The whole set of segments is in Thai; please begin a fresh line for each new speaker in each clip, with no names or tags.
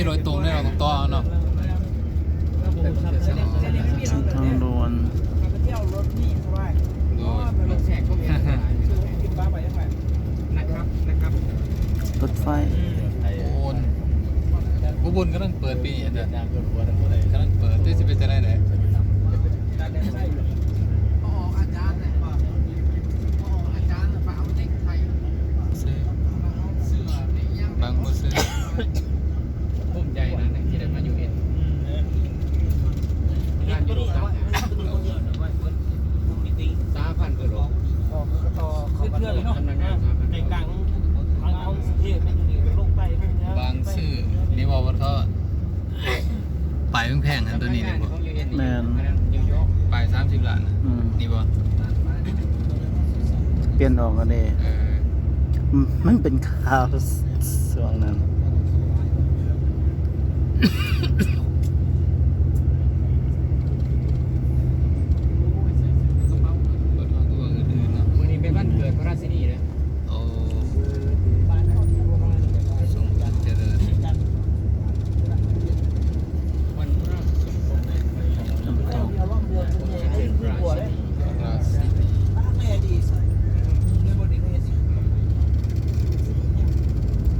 โดยตรงเนี่ยเราต้องต่อเอาเนาะ
ทางด่วนรถไฟ
อุบลก็ต้องเปิดปีเดือนก็ต้องเปิดที่จะเป็นจะได้ไหนบางมือซื้อภูมิใจนะที่ได้มาอยู่เอ็นงานอยู่ดูกัน3,000กิโลขึ้นเพื่อนเลยเนาะในกลางเอาเทพมันอยู่ลงไปบางซื่อนี่บอกว่าเขาไปแพงๆนะตัวนี้เลยบ่
แมน
ไป30 ล้านนี่บ่
เปลี่ยนออกกันเลยมันเป็นข่าวช่วงนั้น
วันนี้เป็นวันเกิดพระราชินีเลยโอ้ทรงเจริญวันพระสมภพน้ำตกราชินี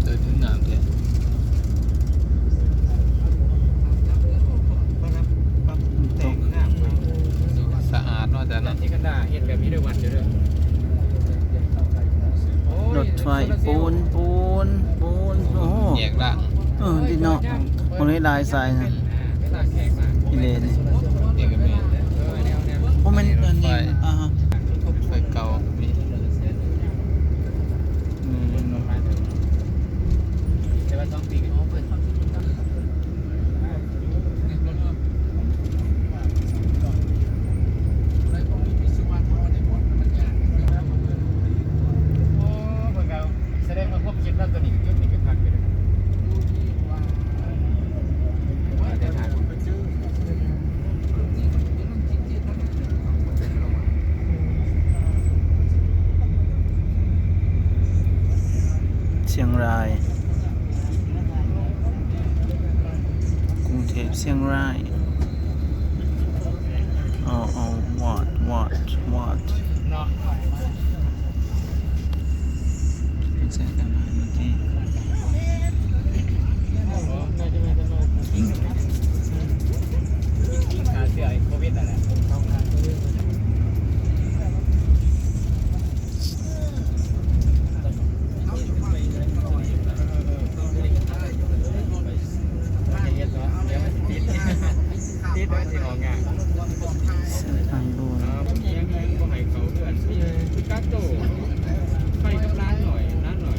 เดินถึงน้ำเนี่ยสะอาดเนาะแต่นั้นที่กันดาเห็นแบบนี้ด้วยวันเดียวเลย
รถไฟปูนโอ้
แยกล่าง
ที่เนาะคนนี้ลายทรายนะนี่เลยนี่
เอกเมน
โอ้มันอันนี้
ไฟเก่ามีแต่ว่า2 ปีก็เปิดแสดงว่าพวกคิดว่าตัวนี้ยุคนี้เป็นพักไปเลย
เชียงรายกรุงเทพเชียงรายวัด
เนาะ
ใช่กันนะที่
หาเสื้อโควิดอะไรติดไว้ที่ออกงาน
ทางด่วน